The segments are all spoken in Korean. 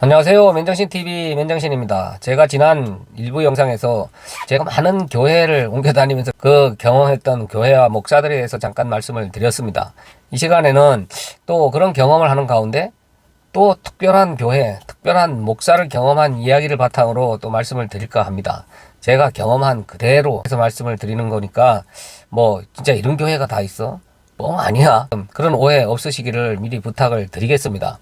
안녕하세요. 맨정신TV 맨정신입니다. 제가 지난 일부 영상에서 제가 많은 교회를 옮겨 다니면서 그 경험했던 교회와 목사들에 대해서 잠깐 말씀을 드렸습니다. 이 시간에는 또 그런 경험을 하는 가운데 또 특별한 교회, 특별한 목사를 경험한 이야기를 바탕으로 또 말씀을 드릴까 합니다. 제가 경험한 그대로 해서 말씀을 드리는 거니까 뭐 진짜 이런 교회가 다 있어? 뭐 아니야. 그런 오해 없으시기를 미리 부탁을 드리겠습니다.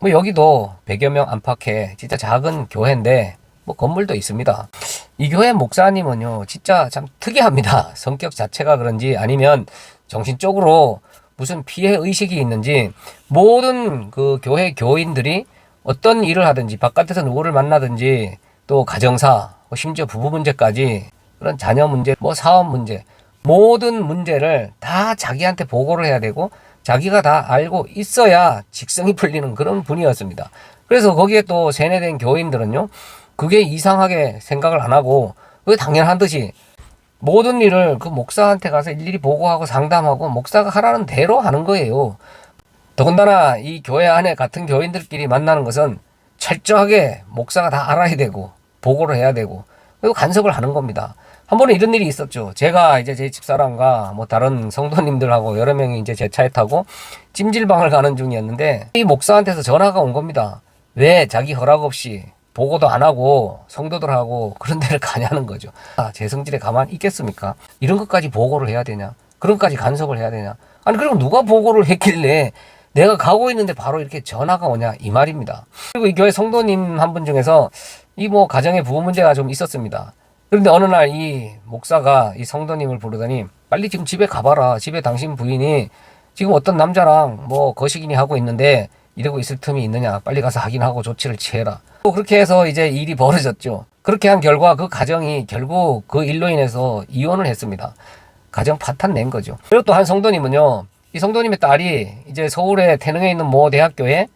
뭐 여기도 100여 명 안팎의 진짜 작은 교회인데 뭐 건물도 있습니다. 이 교회 목사님은요 진짜 참 특이합니다. 성격 자체가 그런지 아니면 정신적으로 무슨 피해 의식이 있는지 모든 그 교회 교인들이 어떤 일을 하든지 바깥에서 누구를 만나든지 또 가정사 뭐 심지어 부부 문제까지 그런 자녀 문제 뭐 사업 문제 모든 문제를 다 자기한테 보고를 해야 되고 자기가 다 알고 있어야 직성이 풀리는 그런 분이었습니다. 그래서 거기에 또 세뇌된 교인들은요, 그게 이상하게 생각을 안 하고, 그게 당연한 듯이 모든 일을 그 목사한테 가서 일일이 보고하고 상담하고 목사가 하라는 대로 하는 거예요. 더군다나 이 교회 안에 같은 교인들끼리 만나는 것은 철저하게 목사가 다 알아야 되고, 보고를 해야 되고, 그리고 간섭을 하는 겁니다. 한 번은 이런 일이 있었죠. 제가 이제 제 집사람과 뭐 다른 성도님들하고 여러 명이 이제 제 차에 타고 찜질방을 가는 중이었는데 이 목사한테서 전화가 온 겁니다. 왜 자기 허락 없이 보고도 안 하고 성도들하고 그런 데를 가냐는 거죠. 제 성질에 가만히 있겠습니까? 이런 것까지 보고를 해야 되냐? 그런 것까지 간섭을 해야 되냐? 아니 그럼 누가 보고를 했길래 내가 가고 있는데 바로 이렇게 전화가 오냐 이 말입니다. 그리고 이 교회 성도님 한 분 중에서 이 뭐 가정에 부부 문제가 좀 있었습니다. 그런데 어느 날 이 목사가 이 성도님을 부르더니 빨리 지금 집에 가봐라. 집에 당신 부인이 지금 어떤 남자랑 뭐 거식이니 하고 있는데 이러고 있을 틈이 있느냐. 빨리 가서 확인하고 조치를 취해라. 또 그렇게 해서 이제 일이 벌어졌죠. 그렇게 한 결과 그 가정이 결국 그 일로 인해서 이혼을 했습니다. 가정 파탄 낸 거죠. 그리고 또 한 성도님은요. 이 성도님의 딸이 이제 서울의 태릉에 있는 모 대학교에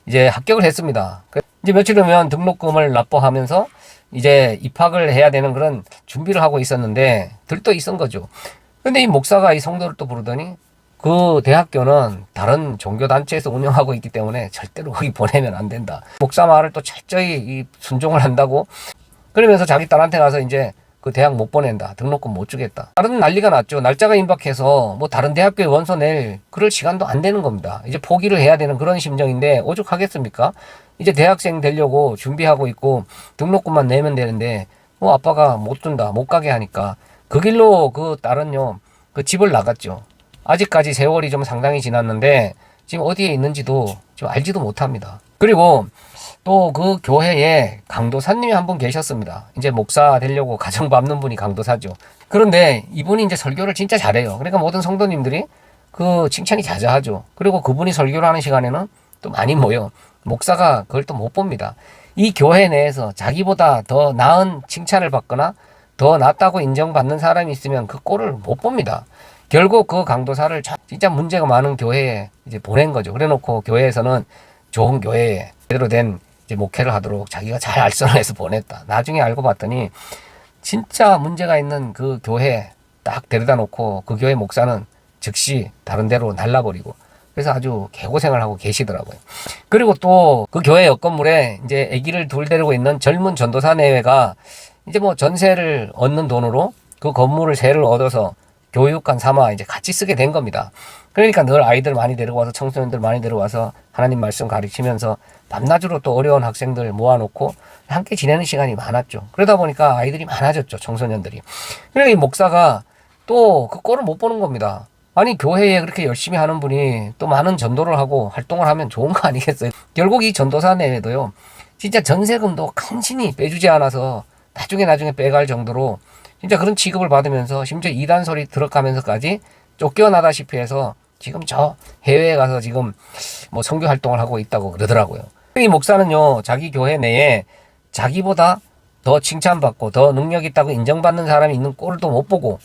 이제 합격을 했습니다. 이제 며칠 후면 등록금을 납부하면서 이제 입학을 해야 되는 그런 준비를 하고 있었는데 들떠 있은 거죠. 근데 이 목사가 이 성도를 또 부르더니 그 대학교는 다른 종교단체에서 운영하고 있기 때문에 절대로 거기 보내면 안 된다. 목사 말을 또 철저히 순종을 한다고 그러면서 자기 딸한테 가서 이제 그 대학 못 보낸다. 등록금 못 주겠다. 다른 난리가 났죠. 날짜가 임박해서 뭐 다른 대학교에 원서 낼 그럴 시간도 안 되는 겁니다. 이제 포기를 해야 되는 그런 심정인데 오죽하겠습니까? 이제 대학생 되려고 준비하고 있고 등록금만 내면 되는데 뭐 아빠가 못 준다. 못 가게 하니까 그 길로 그 딸은요. 그 집을 나갔죠. 아직까지 세월이 좀 상당히 지났는데 지금 어디에 있는지도 지금 알지도 못합니다. 그리고 또 그 교회에 강도사님이 한 분 계셨습니다. 이제 목사 되려고 가정 밟는 분이 강도사죠. 그런데 이분이 이제 설교를 진짜 잘해요. 그러니까 모든 성도님들이 그 칭찬이 자자하죠. 그리고 그분이 설교를 하는 시간에는 또 많이 모여. 목사가 그걸 또 못 봅니다. 이 교회 내에서 자기보다 더 나은 칭찬을 받거나 더 낫다고 인정받는 사람이 있으면 그 꼴을 못 봅니다. 결국 그 강도사를 진짜 문제가 많은 교회에 이제 보낸 거죠. 그래 놓고 교회에서는 좋은 교회에 제대로 된 이제 목회를 하도록 자기가 잘 알선해서 보냈다. 나중에 알고 봤더니 진짜 문제가 있는 그 교회 딱 데려다 놓고 그 교회 목사는 즉시 다른 데로 날라버리고 그래서 아주 개고생을 하고 계시더라고요. 그리고 또 그 교회 옆 건물에 이제 아기를 둘 데리고 있는 젊은 전도사 내외가 이제 뭐 전세를 얻는 돈으로 그 건물을 세를 얻어서 교육관 삼아 이제 같이 쓰게 된 겁니다. 그러니까 늘 아이들 많이 데려와서 청소년들 많이 데려와서 하나님 말씀 가르치면서 밤낮으로 또 어려운 학생들 모아놓고 함께 지내는 시간이 많았죠. 그러다 보니까 아이들이 많아졌죠. 청소년들이. 그러니까 이 목사가 또 그 꼴을 못 보는 겁니다. 아니 교회에 그렇게 열심히 하는 분이 또 많은 전도를 하고 활동을 하면 좋은 거 아니겠어요? 결국 이 전도사 내에도요. 진짜 전세금도 간신히 빼주지 않아서 나중에 빼갈 정도로 진짜 그런 취급을 받으면서 심지어 이단 소리 들어가면서까지 쫓겨나다시피 해서 지금 저 해외에 가서 지금 뭐 선교 활동을 하고 있다고 그러더라고요. 이 목사는요, 자기 교회 내에 자기보다 더 칭찬받고 더 능력 있다고 인정받는 사람이 있는 꼴도 못 보고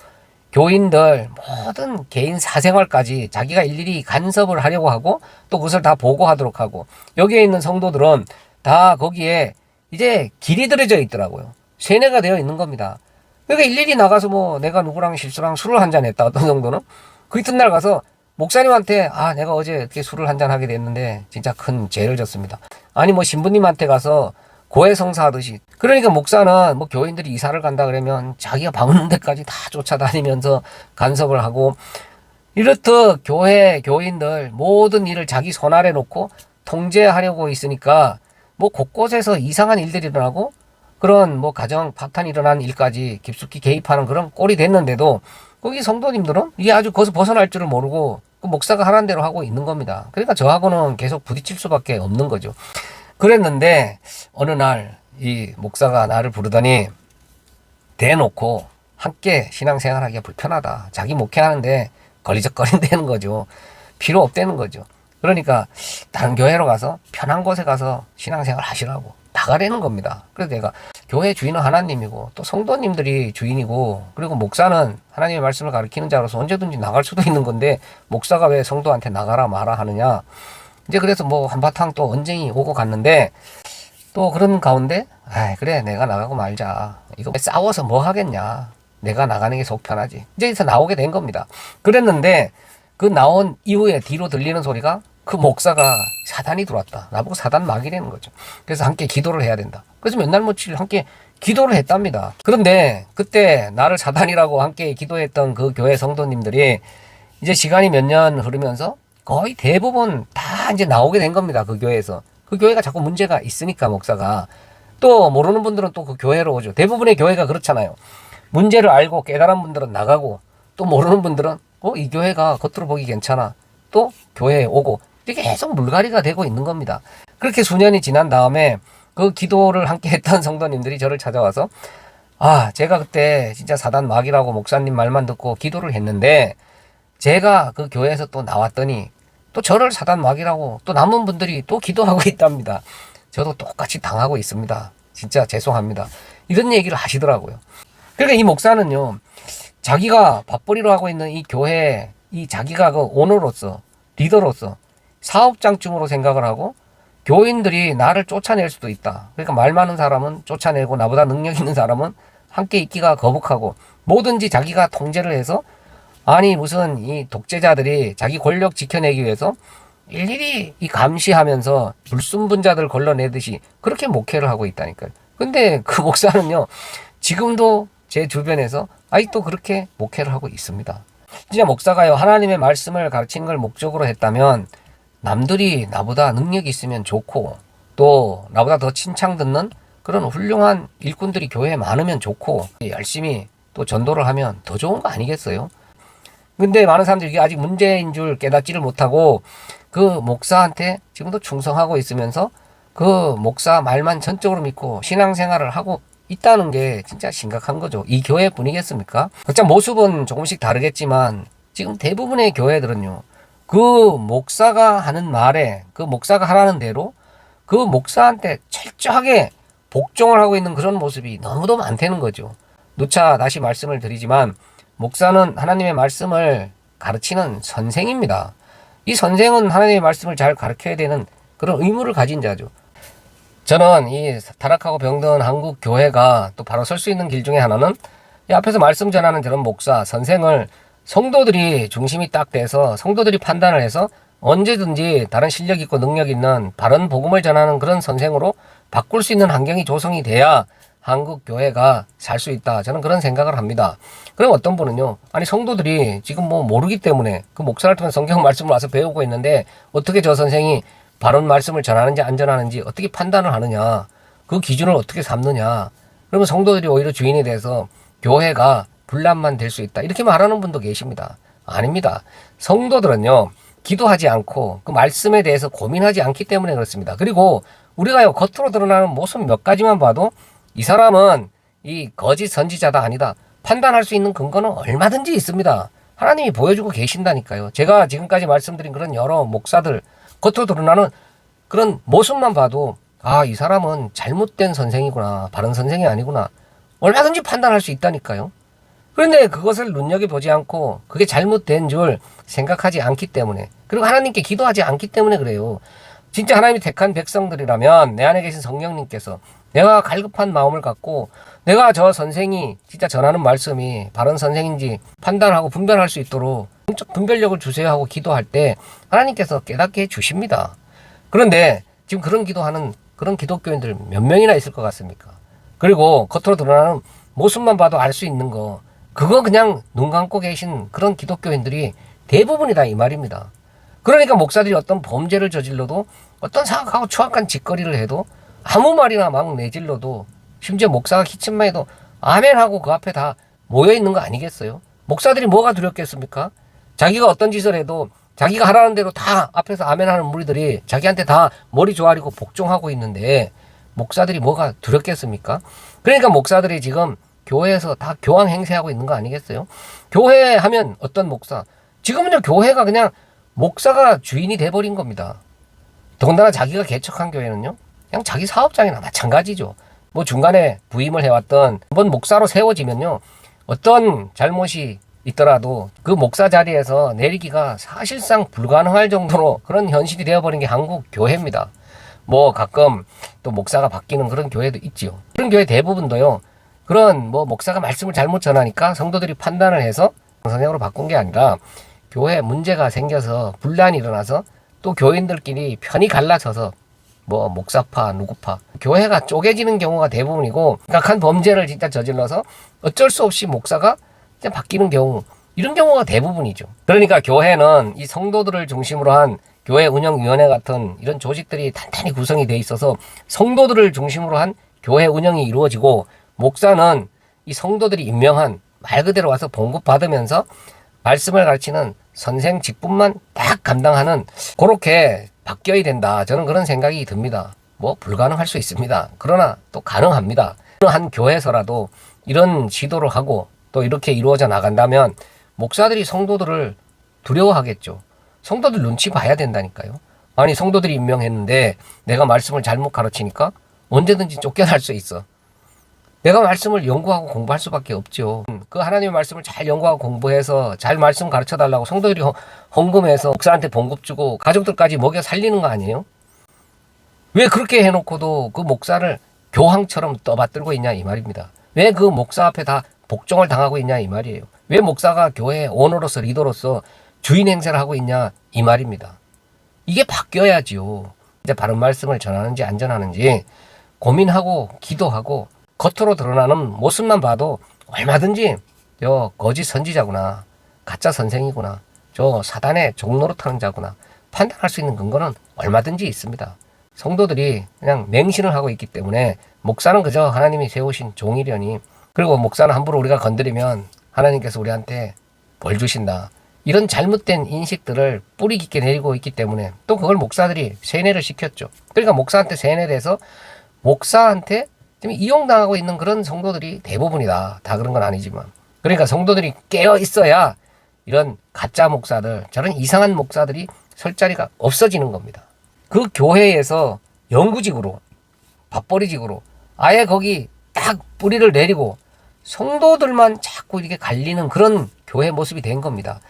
교인들 모든 개인 사생활까지 자기가 일일이 간섭을 하려고 하고 또 그것을 다 보고하도록 하고 여기에 있는 성도들은 다 거기에 이제 길이 들여져 있더라고요. 세뇌가 되어 있는 겁니다. 그러니까 일일이 나가서 뭐 내가 누구랑 실수랑 술을 한잔 했다 어떤 정도는 그 이튿날 가서 목사님한테 내가 어제 이렇게 술을 한잔 하게 됐는데 진짜 큰 죄를 졌습니다. 아니 뭐 신부님한테 가서 고해성사 하듯이. 그러니까 목사는 뭐 교인들이 이사를 간다 그러면 자기가 방 없는 데까지 다 쫓아다니면서 간섭을 하고, 이렇듯 교회 교인들 모든 일을 자기 손 아래 놓고 통제하려고 있으니까 뭐 곳곳에서 이상한 일들이 일어나고 그런 뭐 가정 파탄이 일어난 일까지 깊숙이 개입하는 그런 꼴이 됐는데도 거기 성도님들은 이게 아주 거기서 벗어날 줄을 모르고 그 목사가 하라는 대로 하고 있는 겁니다. 그러니까 저하고는 계속 부딪힐 수밖에 없는 거죠. 그랬는데 어느 날 이 목사가 나를 부르더니 대놓고 함께 신앙생활하기가 불편하다. 자기 목회하는데 걸리적거린다는 거죠. 필요 없다는 거죠. 그러니까 다른 교회로 가서 편한 곳에 가서 신앙생활 하시라고 나가라는 겁니다. 그래서 내가 교회 주인은 하나님이고 또 성도님들이 주인이고, 그리고 목사는 하나님의 말씀을 가르치는 자로서 언제든지 나갈 수도 있는 건데 목사가 왜 성도한테 나가라 마라 하느냐. 이제 그래서 뭐 한바탕 또 언쟁이 오고 갔는데, 또 그런 가운데 그래 내가 나가고 말자. 이거 싸워서 뭐 하겠냐. 내가 나가는 게 속 편하지. 이제 여기서 나오게 된 겁니다. 그랬는데 그 나온 이후에 뒤로 들리는 소리가 그 목사가 사단이 들어왔다. 나보고 사단 막이라는 거죠. 그래서 함께 기도를 해야 된다. 그래서 몇 날 며칠 함께 기도를 했답니다. 그런데 그때 나를 사단이라고 함께 기도했던 그 교회 성도님들이 이제 시간이 몇 년 흐르면서 거의 대부분 다 이제 나오게 된 겁니다. 그 교회에서. 그 교회가 자꾸 문제가 있으니까 목사가. 또 모르는 분들은 또 그 교회로 오죠. 대부분의 교회가 그렇잖아요. 문제를 알고 깨달은 분들은 나가고, 또 모르는 분들은 이 교회가 겉으로 보기 괜찮아. 또 교회에 오고, 이게 계속 물갈이가 되고 있는 겁니다. 그렇게 수년이 지난 다음에 그 기도를 함께 했던 성도님들이 저를 찾아와서 제가 그때 진짜 사단 막이라고 목사님 말만 듣고 기도를 했는데 제가 그 교회에서 또 나왔더니 또 저를 사단 막이라고 또 남은 분들이 또 기도하고 있답니다. 저도 똑같이 당하고 있습니다. 진짜 죄송합니다. 이런 얘기를 하시더라고요. 그러니까 이 목사는요, 자기가 밥벌이로 하고 있는 이 교회, 이 자기가 그 오너로서, 리더로서 사업장쯤으로 생각을 하고 교인들이 나를 쫓아낼 수도 있다. 그러니까 말 많은 사람은 쫓아내고 나보다 능력 있는 사람은 함께 있기가 거북하고, 뭐든지 자기가 통제를 해서, 아니 무슨 이 독재자들이 자기 권력 지켜내기 위해서 일일이 이 감시하면서 불순분자들 걸러내듯이 그렇게 목회를 하고 있다니까요. 근데 그 목사는요, 지금도 제 주변에서 아직도 그렇게 목회를 하고 있습니다. 진짜 목사가요, 하나님의 말씀을 가르치는 걸 목적으로 했다면 남들이 나보다 능력이 있으면 좋고, 또 나보다 더 칭찬 듣는 그런 훌륭한 일꾼들이 교회에 많으면 좋고, 열심히 또 전도를 하면 더 좋은 거 아니겠어요? 근데 많은 사람들이 이게 아직 문제인 줄 깨닫지를 못하고 그 목사한테 지금도 충성하고 있으면서 그 목사 말만 전적으로 믿고 신앙생활을 하고 있다는 게 진짜 심각한 거죠. 이 교회뿐이겠습니까? 각자 모습은 조금씩 다르겠지만 지금 대부분의 교회들은요, 그 목사가 하는 말에, 그 목사가 하라는 대로 그 목사한테 철저하게 복종을 하고 있는 그런 모습이 너무도 많다는 거죠. 누차 다시 말씀을 드리지만 목사는 하나님의 말씀을 가르치는 선생입니다. 이 선생은 하나님의 말씀을 잘 가르쳐야 되는 그런 의무를 가진 자죠. 저는 이 타락하고 병든 한국 교회가 또 바로 설 수 있는 길 중에 하나는 이 앞에서 말씀 전하는 저런 목사, 선생을 성도들이 중심이 딱 돼서 성도들이 판단을 해서 언제든지 다른 실력 있고 능력 있는 바른 복음을 전하는 그런 선생으로 바꿀 수 있는 환경이 조성이 돼야 한국 교회가 살 수 있다. 저는 그런 생각을 합니다. 그럼 어떤 분은요, 아니 성도들이 지금 뭐 모르기 때문에 그 목사를 통해 성경 말씀을 와서 배우고 있는데 어떻게 저 선생이 바른 말씀을 전하는지 안 전하는지 어떻게 판단을 하느냐, 그 기준을 어떻게 삼느냐, 그러면 성도들이 오히려 주인이 돼서 교회가 분란만 될 수 있다, 이렇게 말하는 분도 계십니다. 아닙니다. 성도들은요, 기도하지 않고 그 말씀에 대해서 고민하지 않기 때문에 그렇습니다. 그리고 우리가요, 겉으로 드러나는 모습 몇 가지만 봐도 이 사람은 이 거짓 선지자다 아니다 판단할 수 있는 근거는 얼마든지 있습니다. 하나님이 보여주고 계신다니까요. 제가 지금까지 말씀드린 그런 여러 목사들 겉으로 드러나는 그런 모습만 봐도 이 사람은 잘못된 선생이구나, 바른 선생이 아니구나, 얼마든지 판단할 수 있다니까요. 그런데 그것을 눈여겨보지 않고 그게 잘못된 줄 생각하지 않기 때문에, 그리고 하나님께 기도하지 않기 때문에 그래요. 진짜 하나님이 택한 백성들이라면 내 안에 계신 성령님께서 내가 갈급한 마음을 갖고 내가 저 선생이 진짜 전하는 말씀이 바른 선생인지 판단하고 분별할 수 있도록 영적 분별력을 주세요 하고 기도할 때 하나님께서 깨닫게 해주십니다. 그런데 지금 그런 기도하는 그런 기독교인들 몇 명이나 있을 것 같습니까? 그리고 겉으로 드러나는 모습만 봐도 알 수 있는 거, 그거 그냥 눈 감고 계신 그런 기독교인들이 대부분이다 이 말입니다. 그러니까 목사들이 어떤 범죄를 저질러도 어떤 사악하고 추악한 짓거리를 해도 아무 말이나 막 내질러도 심지어 목사가 기침만 해도 아멘 하고 그 앞에 다 모여있는 거 아니겠어요? 목사들이 뭐가 두렵겠습니까? 자기가 어떤 짓을 해도 자기가 하라는 대로 다 앞에서 아멘 하는 무리들이 자기한테 다 머리 조아리고 복종하고 있는데 목사들이 뭐가 두렵겠습니까? 그러니까 목사들이 지금 교회에서 다 교황 행세하고 있는 거 아니겠어요? 교회 하면 어떤 목사? 지금은요 교회가 그냥 목사가 주인이 돼버린 겁니다. 더군다나 자기가 개척한 교회는요 그냥 자기 사업장이나 마찬가지죠. 뭐 중간에 부임을 해왔던 한번 목사로 세워지면요 어떤 잘못이 있더라도 그 목사 자리에서 내리기가 사실상 불가능할 정도로 그런 현실이 되어버린 게 한국 교회입니다. 뭐 가끔 또 목사가 바뀌는 그런 교회도 있지요. 그런 교회 대부분도요 그런 뭐 목사가 말씀을 잘못 전하니까 성도들이 판단을 해서 선생으로 바꾼 게 아니라 교회에 문제가 생겨서 분란이 일어나서 또 교인들끼리 편이 갈라져서 뭐 목사파 누구파 교회가 쪼개지는 경우가 대부분이고 각한 범죄를 진짜 저질러서 어쩔 수 없이 목사가 그냥 바뀌는 경우, 이런 경우가 대부분이죠. 그러니까 교회는 이 성도들을 중심으로 한 교회 운영위원회 같은 이런 조직들이 단단히 구성이 돼 있어서 성도들을 중심으로 한 교회 운영이 이루어지고 목사는 이 성도들이 임명한 말 그대로 와서 봉급받으면서 말씀을 가르치는 선생 직분만 딱 감당하는 그렇게 바뀌어야 된다. 저는 그런 생각이 듭니다. 뭐 불가능할 수 있습니다. 그러나 또 가능합니다. 한 교회에서라도 이런 시도를 하고 또 이렇게 이루어져 나간다면 목사들이 성도들을 두려워하겠죠. 성도들 눈치 봐야 된다니까요. 아니 성도들이 임명했는데 내가 말씀을 잘못 가르치니까 언제든지 쫓겨날 수 있어. 내가 말씀을 연구하고 공부할 수밖에 없죠. 그 하나님의 말씀을 잘 연구하고 공부해서 잘 말씀 가르쳐달라고 성도들이 헌금해서 목사한테 봉급 주고 가족들까지 먹여 살리는 거 아니에요? 왜 그렇게 해놓고도 그 목사를 교황처럼 떠받들고 있냐 이 말입니다. 왜 그 목사 앞에 다 복종을 당하고 있냐 이 말이에요. 왜 목사가 교회의 오너로서 리더로서 주인 행세를 하고 있냐 이 말입니다. 이게 바뀌어야지요. 이제 바른 말씀을 전하는지 안 전하는지 고민하고 기도하고 겉으로 드러나는 모습만 봐도 얼마든지 저 거짓 선지자구나, 가짜 선생이구나, 저 사단의 종노릇하는 자구나 판단할 수 있는 근거는 얼마든지 있습니다. 성도들이 그냥 맹신을 하고 있기 때문에 목사는 그저 하나님이 세우신 종이려니, 그리고 목사는 함부로 우리가 건드리면 하나님께서 우리한테 벌 주신다, 이런 잘못된 인식들을 뿌리 깊게 내리고 있기 때문에 또 그걸 목사들이 세뇌를 시켰죠. 그러니까 목사한테 세뇌를 해서 목사한테 지금 이용당하고 있는 그런 성도들이 대부분이다. 다 그런 건 아니지만. 그러니까 성도들이 깨어 있어야 이런 가짜 목사들, 저런 이상한 목사들이 설 자리가 없어지는 겁니다. 그 교회에서 영구직으로, 밥벌이직으로 아예 거기 딱 뿌리를 내리고 성도들만 자꾸 이렇게 갈리는 그런 교회 모습이 된 겁니다.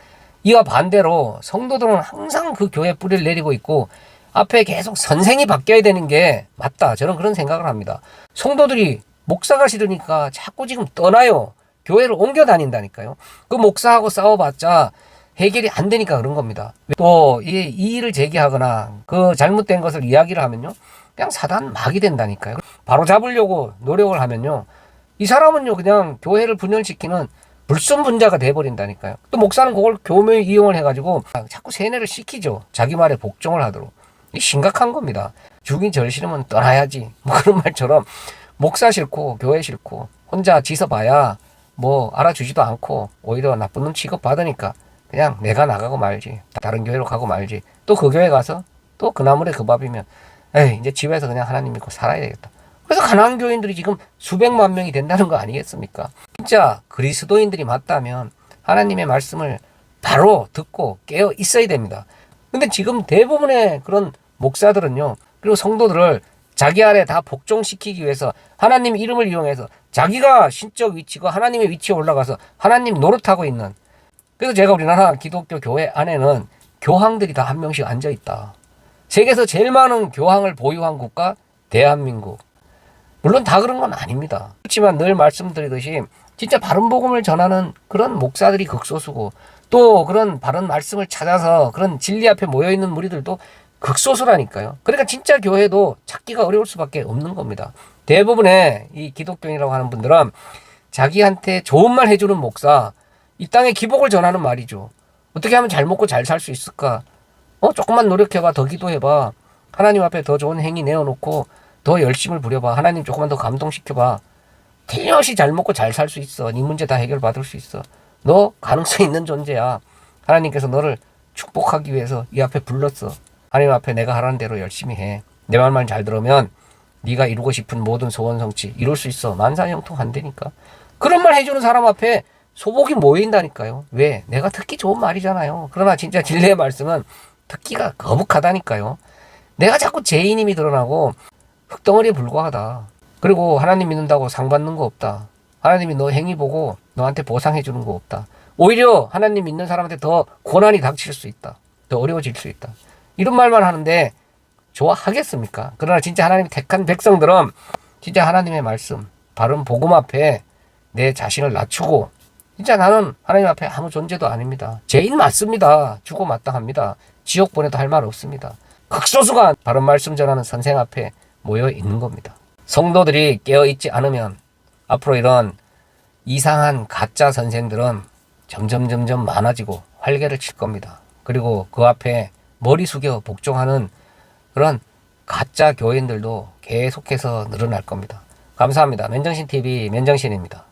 이와 반대로 성도들은 항상 그 교회 뿌리를 내리고 있고 앞에 계속 선생이 바뀌어야 되는 게 맞다. 저는 그런 생각을 합니다. 성도들이 목사가 싫으니까 자꾸 지금 떠나요. 교회를 옮겨 다닌다니까요. 그 목사하고 싸워봤자 해결이 안 되니까 그런 겁니다. 또 이 일을 제기하거나 그 잘못된 것을 이야기를 하면요, 그냥 사단 막이 된다니까요. 바로 잡으려고 노력을 하면요, 이 사람은요 그냥 교회를 분열시키는 불순분자가 돼버린다니까요. 또 목사는 그걸 교묘히 이용을 해가지고 자꾸 세뇌를 시키죠. 자기 말에 복종을 하도록. 이 심각한 겁니다. 죽이 절 싫으면 떠나야지, 뭐 그런 말처럼 목사 싫고 교회 싫고 혼자 지서봐야 뭐 알아주지도 않고 오히려 나쁜 눈 취급 받으니까 그냥 내가 나가고 말지, 다른 교회로 가고 말지, 또 그 교회 가서 또 그 나물에 그 밥이면 에이 이제 집에서 그냥 하나님 믿고 살아야 되겠다. 그래서 가난한 교인들이 지금 수백만 명이 된다는 거 아니겠습니까? 진짜 그리스도인들이 맞다면 하나님의 말씀을 바로 듣고 깨어 있어야 됩니다. 근데 지금 대부분의 그런 목사들은요, 그리고 성도들을 자기 아래 다 복종시키기 위해서 하나님 이름을 이용해서 자기가 신적 위치고 하나님의 위치에 올라가서 하나님 노릇하고 있는, 그래서 제가 우리나라 기독교 교회 안에는 교황들이 다 한 명씩 앉아있다. 세계에서 제일 많은 교황을 보유한 국가 대한민국. 물론 다 그런 건 아닙니다. 그렇지만 늘 말씀드리듯이 진짜 바른 복음을 전하는 그런 목사들이 극소수고 또 그런 바른 말씀을 찾아서 그런 진리 앞에 모여있는 무리들도 극소수라니까요. 그러니까 진짜 교회도 찾기가 어려울 수밖에 없는 겁니다. 대부분의 이 기독교인이라고 하는 분들은 자기한테 좋은 말 해주는 목사, 이 땅에 기복을 전하는 말이죠. 어떻게 하면 잘 먹고 잘 살 수 있을까? 조금만 노력해봐. 더 기도해봐. 하나님 앞에 더 좋은 행위 내어놓고 더 열심을 부려봐. 하나님 조금만 더 감동시켜봐. 틀림없이 잘 먹고 잘 살 수 있어. 네 문제 다 해결받을 수 있어. 너 가능성 있는 존재야. 하나님께서 너를 축복하기 위해서 이 앞에 불렀어. 하나님 앞에 내가 하라는 대로 열심히 해. 내 말만 잘 들으면 네가 이루고 싶은 모든 소원 성취 이룰 수 있어. 만사형통한다니까. 그런 말 해주는 사람 앞에 소복이 모인다니까요. 왜? 내가 듣기 좋은 말이잖아요. 그러나 진짜 진리의 말씀은 듣기가 거북하다니까요. 내가 자꾸 죄인 힘이 드러나고 흙덩어리에 불과하다. 그리고 하나님 믿는다고 상 받는 거 없다. 하나님이 너 행위 보고 너한테 보상해 주는 거 없다. 오히려 하나님 믿는 사람한테 더 고난이 닥칠 수 있다. 더 어려워질 수 있다. 이런 말만 하는데 좋아하겠습니까? 그러나 진짜 하나님이 택한 백성들은 진짜 하나님의 말씀, 바른 복음 앞에 내 자신을 낮추고 진짜 나는 하나님 앞에 아무 존재도 아닙니다. 죄인 맞습니다. 죽어 마땅합니다. 지옥 보내도 할 말 없습니다. 극소수가 바른 말씀 전하는 선생 앞에 모여 있는 겁니다. 성도들이 깨어있지 않으면 앞으로 이런 이상한 가짜 선생들은 점점 많아지고 활개를 칠 겁니다. 그리고 그 앞에 머리 숙여 복종하는 그런 가짜 교인들도 계속해서 늘어날 겁니다. 감사합니다. 맨정신TV 맨정신입니다.